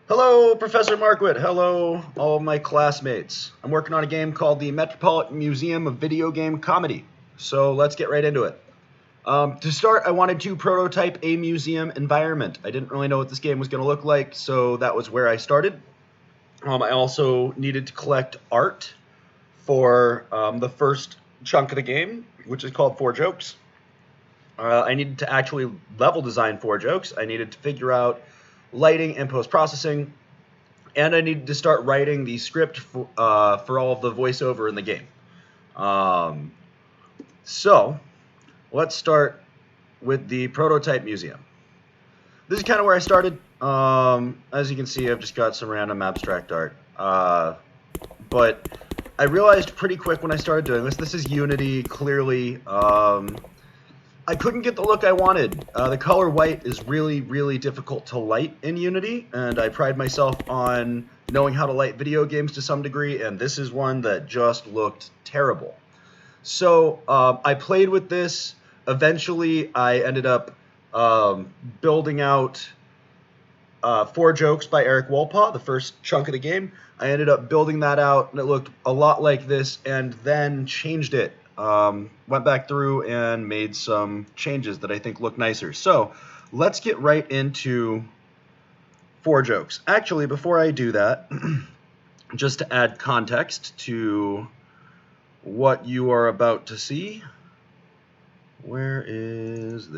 Hello, Professor Markwood. Hello, all of my classmates. I'm working on a game called the Metropolitan Museum of Video Game Comedy. So let's get right into it. To start, I wanted to prototype a museum environment. I didn't really know what this game was going to look like, so that was where I started. I also needed to collect art for the first chunk of the game, which is called Four Jokes. I needed to actually level design Four Jokes. I needed to figure out lighting and post processing, and I needed to start writing the script for all of the voiceover in the game. So let's start with the prototype museum. This is kind of where I started. As you can see, I've just got some random abstract art. But I realized pretty quick when I started doing this, this is Unity, clearly. I couldn't get the look I wanted. The color white is really, really difficult to light in Unity, and I pride myself on knowing how to light video games to some degree, and this is one that just looked terrible. So I played with this. Eventually, I ended up building out Four Jokes by Eric Wolpaw, the first chunk of the game. I ended up building that out, and it looked a lot like this, and then changed it. Went back through and made some changes that I think look nicer. So let's get right into Four Jokes. Actually, before I do that, just to add context to what you are about to see, there is.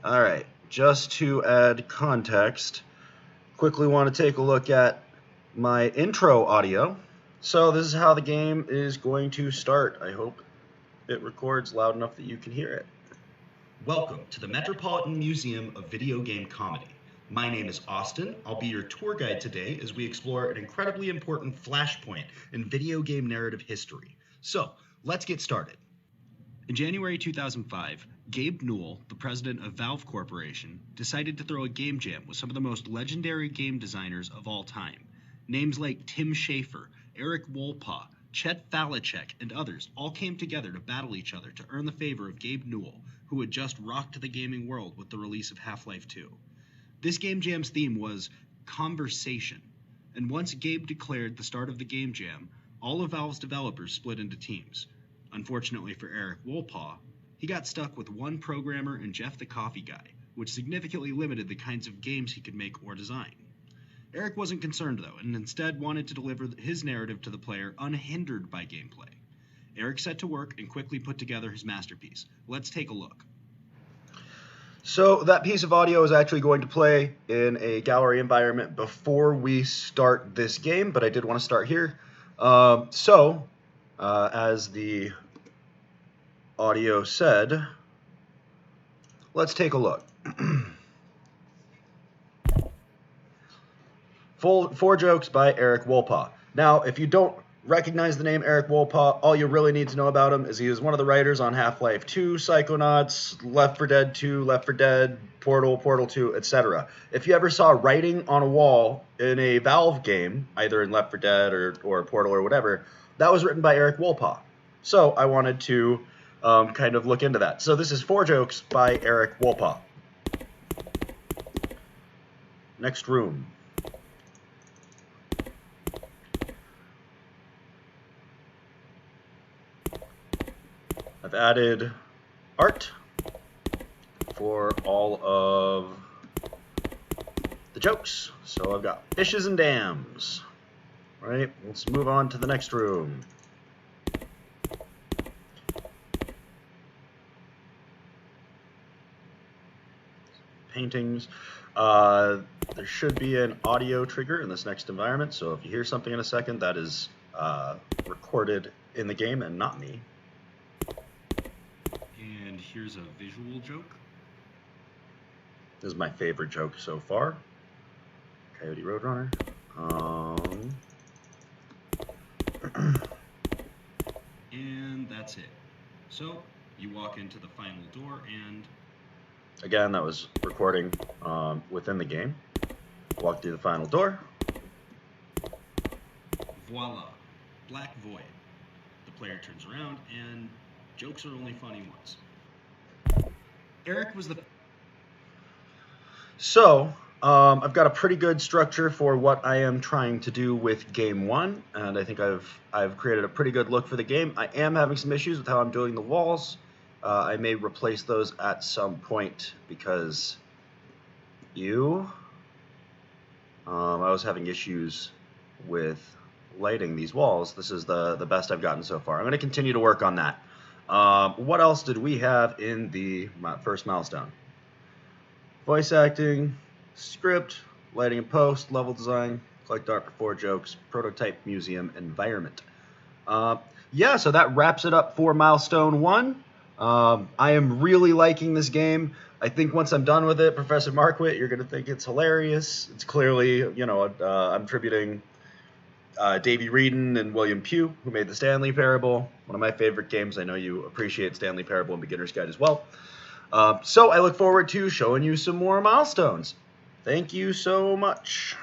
All right, just to add context, quickly want to take a look at my intro audio. So this is how the game is going to start. I hope it records loud enough that you can hear it. Welcome to the Metropolitan Museum of Video Game Comedy. My name is Austin. I'll be your tour guide today as we explore an incredibly important flashpoint in video game narrative history. So, let's get started. In January 2005, Gabe Newell, the president of Valve Corporation, decided to throw a game jam with some of the most legendary game designers of all time. Names like Tim Schafer, Eric Wolpaw, Chet Falachek, and others all came together to battle each other to earn the favor of Gabe Newell, who had just rocked the gaming world with the release of Half-Life 2. This game jam's theme was conversation, and once Gabe declared the start of the game jam, all of Valve's developers split into teams. Unfortunately for Eric Wolpaw, he got stuck with one programmer and Jeff the Coffee Guy, which significantly limited the kinds of games he could make or design. Eric wasn't concerned, though, and instead wanted to deliver his narrative to the player unhindered by gameplay. Eric set to work and quickly put together his masterpiece. Let's take a look. So that piece of audio is actually going to play in a gallery environment before we start this game, but I did want to start here. As the audio said, let's take a look. Four Jokes by Eric Wolpaw. Now, if you don't recognize the name Eric Wolpaw, all you really need to know about him is he was one of the writers on Half-Life 2, Psychonauts, Left 4 Dead 2, Left 4 Dead, Portal 2, etc. If you ever saw writing on a wall in a Valve game, either in Left 4 Dead or Portal or whatever, that was written by Eric Wolpaw. So I wanted to kind of look into that. So this is Four Jokes by Eric Wolpaw. Next room. I've added art for all of the jokes. So I've got fishes and dams. All right, let's move on to the next room. Paintings. There should be an audio trigger in this next environment, so if you hear something in a second, that is recorded in the game and not me. And here's a visual joke. This is my favorite joke so far. Coyote Roadrunner. And that's it. So, you walk into the final door and... Again, that was recording within the game. Walk through the final door. Voila. Black void. The player turns around and jokes are only funny once. Eric was the... So, I've got a pretty good structure for what I am trying to do with game 1, and I think I've created a pretty good look for the game. I am having some issues with how I'm doing the walls. I may replace those at some point because I was having issues with lighting these walls. This is the best I've gotten so far. I'm going to continue to work on that. What else did we have in the first milestone? Voice acting, script, lighting and post, level design, collect art for 4 jokes, prototype museum environment. Yeah, so that wraps it up for milestone 1. I am really liking this game. I think once I'm done with it, Professor Marquit, you're going to think it's hilarious. It's clearly, I'm tributing Davey Wreden and William Pugh, who made the Stanley Parable, one of my favorite games. I know you appreciate Stanley Parable and Beginner's Guide as well. So I look forward to showing you some more milestones. Thank you so much.